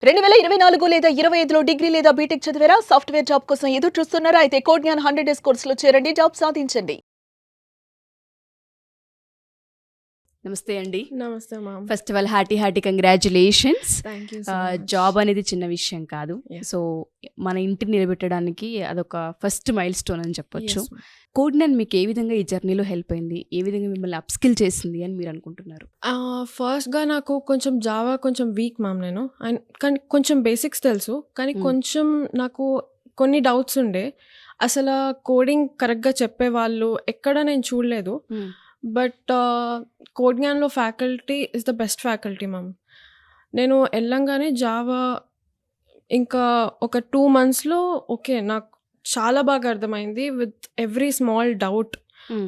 2024 లేదా 25లో డిగ్రీ లేదా బీటెక్ చదివారా? సాఫ్ట్‌వేర్ జాబ్ కోసం ఎదురు చూస్తున్నారా? అయితే కోడ్‌జ్ఞాన్ 100 డేస్ కోర్సులో చేరండి. జాబ్ సాధించండి. నమస్తే అండి. నమస్తే ma'am. First of all hearty congratulations. Thank you so much. Job అనేది చిన్న విషయం కాదు. Yeah. సో మన ఇంటిని నిలబెట్టడానికి అదొక ఫస్ట్ మైల్ స్టోన్ అని చెప్పొచ్చు. Yes, ma'am. కోడ్‌జ్ఞాన్ మీకు ఏ విధంగా ఈ జర్నీలో హెల్ప్ అయింది? ఏ విధంగా మిమ్మల్ని అప్‌స్కిల్ చేసింది అని మీరు అనుకుంటున్నారు? ఫస్ట్‌గా నాకు కొంచెం జావా కొంచెం వీక్ మ్యామ్ నేను. అండ్ కానీ కొంచెం బేసిక్స్ తెలుసు. కానీ కొంచెం నాకు కొన్ని డౌట్స్ ఉండే. అసలు కోడింగ్ కరెక్ట్‌గా చెప్పేవాళ్ళు ఎక్కడ నేను చూడలేదు. బట్ కోడ్‌జ్ఞాన్‌లో faculty is the best faculty ma'am. నేను వెళ్ళంగానే జావా ఇంకా ఒక 2 మంత్స్‌లో ఓకే నాకు చాలా బాగా అర్థమైంది. With every small doubt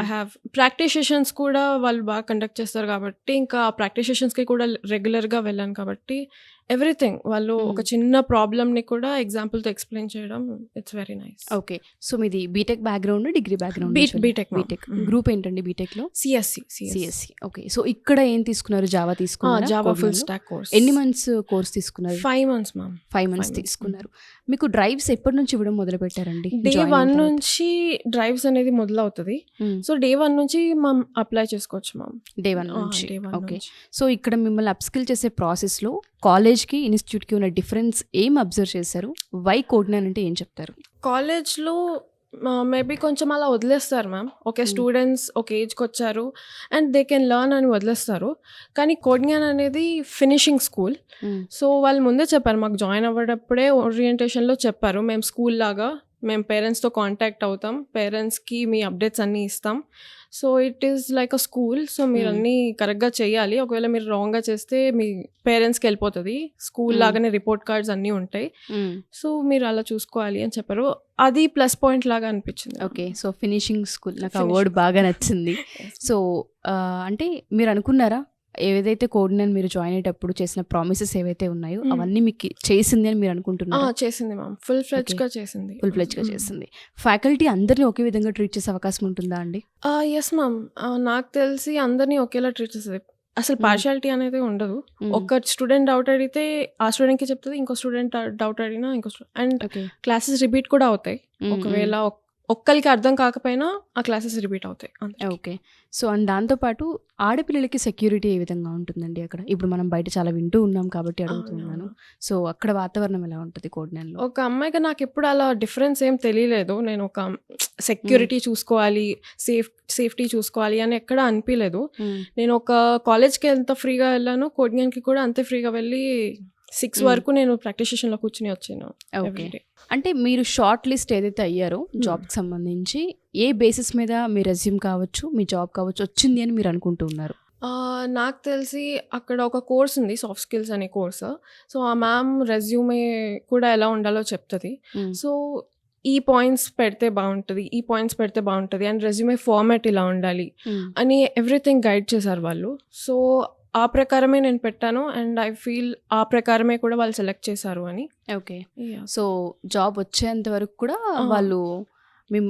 I have practice sessions కూడా వాళ్ళు బాగా కండక్ట్ చేస్తారు కాబట్టి ఇంకా ఆ ప్రాక్టీస్ సెషన్స్కి కూడా రెగ్యులర్గా వెళ్ళాను కాబట్టి ఎవ్రీథింగ్ వాళ్ళు ఒక చిన్న ప్రాబ్లమ్ని కూడా ఎగ్జాంపుల్తో ఎక్స్ప్లెయిన్ చేయడం it's very nice. Okay. So మీది BTech background, degree background? BTech. Group ఏంటండి బీటెక్లో? సిఎస్సి. ఓకే. సో ఇక్కడ ఏం తీసుకున్నారు? జావా తీసుకున్నారు? Java full stack course. ఎన్ని మంత్స్ కోర్స్ తీసుకున్నారు? 5 months మ్యామ్. 5 months తీసుకున్నారు. మీకు డ్రైవ్స్ ఎప్పటి నుంచి ఇవ్వడం మొదలు పెట్టారండి? డే 1 నుంచి డ్రైవ్స్ అనేది మొదలవుతుంది. సో డే 1 నుంచి మనం అప్లై చేసుకోవచ్చు మ్యామ్. డే 1 నుంచి. ఓకే. సో ఇక్కడ మిమ్మల్ని అప్‌స్కిల్ చేసే ప్రాసెస్లో కాలేజ్కి ఇన్స్టిట్యూట్కి ఉన్న డిఫరెన్స్ ఏం అబ్జర్వ్ చేశారు? వై కోడ్‌జ్ఞాన్ అంటే ఏం చెప్తారు? కాలేజ్లో మేబీ కొంచెం అలా వదిలేస్తారు మ్యామ్. ఓకే స్టూడెంట్స్ ఒక ఏజ్కి వచ్చారు అండ్ దే కెన్ లర్న్ అని వదిలేస్తారు. కానీ కోడ్‌జ్ఞాన్ అనేది ఫినిషింగ్ స్కూల్. సో వాళ్ళు ముందే చెప్పారు మాకు జాయిన్ అవ్వడప్పుడే ఓరియంటేషన్లో చెప్పారు మేము స్కూల్ లాగా మేము పేరెంట్స్తో కాంటాక్ట్ అవుతాం, పేరెంట్స్కి మీ అప్డేట్స్ అన్నీ ఇస్తాం. So it is like a school. So మీరు అన్నీ కరెక్ట్గా చేయాలి. ఒకవేళ మీరు రాంగ్గా చేస్తే మీ పేరెంట్స్కి వెళ్ళిపోతుంది. స్కూల్ లాగానే రిపోర్ట్ కార్డ్స్ అన్నీ ఉంటాయి. సో మీరు అలా చూసుకోవాలి అని చెప్పారు. అది ప్లస్ పాయింట్ లాగా అనిపించింది. ఓకే. సో ఫినిషింగ్ స్కూల్ నాకు ఆ వర్డ్ బాగా నచ్చింది. సో అంటే మీరు అనుకున్నారా ఏదైతే కోడ్‌జ్ఞాన్ మీరు జాయిన్ అయ్యేటప్పుడు చేసిన ప్రామిసెస్ ఏవైతే ఉన్నాయో అవన్నీ మీకు చేసింది అని మీరు అనుకుంటున్నారా? చేసింది మ్యామ్. ఫుల్ ఫ్లెడ్జ్గా చేసింది. ఫ్యాకల్టీ అందరినీ ఒకే విధంగా ట్రీట్ చేసే అవకాశం ఉంటుందా అండి? Yes ma'am. నాకు తెలిసి అందరినీ ఒకేలా ట్రీట్ చేస్తుంది. అసలు పార్షియాలిటీ అనేది ఉండదు. ఒక స్టూడెంట్ డౌట్ అడిగితే ఆ స్టూడెంట్కి చెప్తుంది, ఇంకో స్టూడెంట్ డౌట్ అడిగినా ఇంకో స్టూడెంట్. అండ్ క్లాసెస్ రిపీట్ కూడా అవుతాయి. ఒకవేళ ఒక్కరికి అర్థం కాకపోయినా ఆ క్లాసెస్ రిపీట్ అవుతాయి. ఓకే. సో అండ్ దాంతోపాటు ఆడపిల్లలకి సెక్యూరిటీ ఏ విధంగా ఉంటుందండి అక్కడ? ఇప్పుడు మనం బయట చాలా వింటూ ఉన్నాం కాబట్టి అడుగుతున్నాను. సో అక్కడ వాతావరణం ఎలా ఉంటుంది కోడ్‌జ్ఞాన్‌లో? ఒక అమ్మాయిగా నాకు ఎప్పుడు అలా డిఫరెన్స్ ఏం తెలియలేదు. నేను ఒక సెక్యూరిటీ చూసుకోవాలి, సేఫ్టీ చూసుకోవాలి అని ఎక్కడ అనిపించలేదు. నేను ఒక కాలేజ్కి ఎంత ఫ్రీగా వెళ్ళాను, కోడ్‌జ్ఞాన్‌కి కూడా అంతే ఫ్రీగా వెళ్ళి 6 వరకు నేను ప్రాక్టీస్ సెషన్లో కూర్చుని వచ్చాను. ఓకే. అంటే మీరు షార్ట్ లిస్ట్ ఏదైతే అయ్యారో జాబ్కి సంబంధించి ఏ బేసిస్ మీద మీ రెజ్యూమ్ కావచ్చు, మీ జాబ్ కావచ్చు వచ్చింది అని మీరు అనుకుంటున్నారు? నాకు తెలిసి అక్కడ ఒక కోర్స్ ఉంది, సాఫ్ట్ స్కిల్స్ అనే కోర్స్. సో ఆ మ్యామ్ రెజ్యూమే కూడా ఎలా ఉండాలో చెప్తుంది. సో ఈ పాయింట్స్ పెడితే బాగుంటుంది, ఈ పాయింట్స్ పెడితే బాగుంటుంది అండ్ రెజ్యూమే ఫార్మాట్ ఇలా ఉండాలి అని ఎవ్రీథింగ్ గైడ్ చేశారు వాళ్ళు. సో ఆ ప్రకారమే నేను పెట్టాను అండ్ ఐ ఫీల్ ఆ ప్రకారమే కూడా వాళ్ళు సెలెక్ట్ చేశారు అని. ఓకే. సో జాబ్ వచ్చేంత వరకు కూడా వాళ్ళు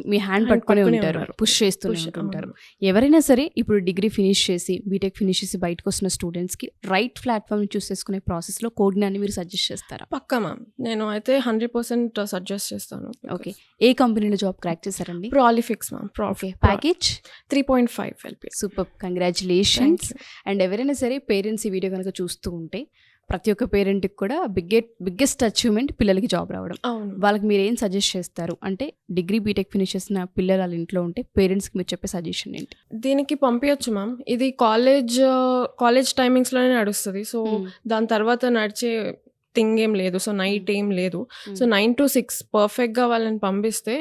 మీ హ్యాండ్ పట్టుకునే ఉంటారు, పుష్ చేస్తూనే ఉంటారు. ఎవరైనా సరే ఇప్పుడు డిగ్రీ ఫినిష్ చేసి బీటెక్ ఫినిష్ చేసి బయటకు వస్తున్న స్టూడెంట్స్కి రైట్ ప్లాట్ఫామ్ చూస్ చేసుకునే ప్రాసెస్లో కోడ్‌జ్ఞాన్ని మీరు సజెస్ట్ చేస్తారా? పక్కా మ్యామ్. నేను అయితే 100% సజెస్ట్ చేస్తాను. ఓకే. ఏ కంపెనీలో జాబ్ క్రాక్ చేశారండి? Prolifics ma'am. Okay. Package 3.5 LPA. Super, congratulations. And ఎవరైనా సరే పేరెంట్స్ ఈ వీడియో కనుక చూస్తూ ఉంటే ప్రతి ఒక్క పేరెంట్కి కూడా బిగ్గెస్ట్ అచీవ్మెంట్ పిల్లలకి జాబ్ రావడం. వాళ్ళకి మీరు ఏం సజెస్ట్ చేస్తారు? అంటే డిగ్రీ బీటెక్ ఫినిష్ చేసిన పిల్లలు వాళ్ళ ఇంట్లో ఉంటే పేరెంట్స్కి మీరు చెప్పే సజెషన్ ఏంటి? దీనికి పంపించచ్చు మ్యామ్. ఇది కాలేజ్ టైమింగ్స్లోనే నడుస్తుంది. సో దాని తర్వాత నడిచే థింగ్ ఏం లేదు. సో నైట్ ఏం లేదు. సో 9 to 6 పర్ఫెక్ట్గా వాళ్ళని పంపిస్తే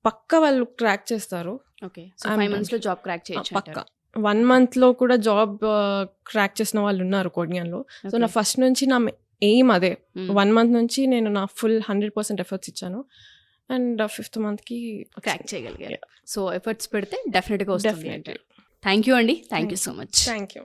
పక్కా వాళ్ళు క్రాక్ చేస్తారు. ఓకే. సో 5 monthsలో జాబ్ క్రాక్ చేయొచ్చు పక్కా. 1 monthలో కూడా జాబ్ క్రాక్ చేసిన వాళ్ళు ఉన్నారు కోడ్‌జ్ఞాన్‌లో. సో నా ఫస్ట్ నుంచి నా ఎయిమ్ అదే. 1 month నుంచి నేను నా ఫుల్ 100% ఎఫర్ట్స్ ఇచ్చాను అండ్ 5th monthకి క్రాక్ చేయగలిగారు. సో ఎఫర్ట్స్ పెడితే డెఫినెట్గా వస్తుంది. థ్యాంక్ యూ అండి. Thank you so much. Thank you.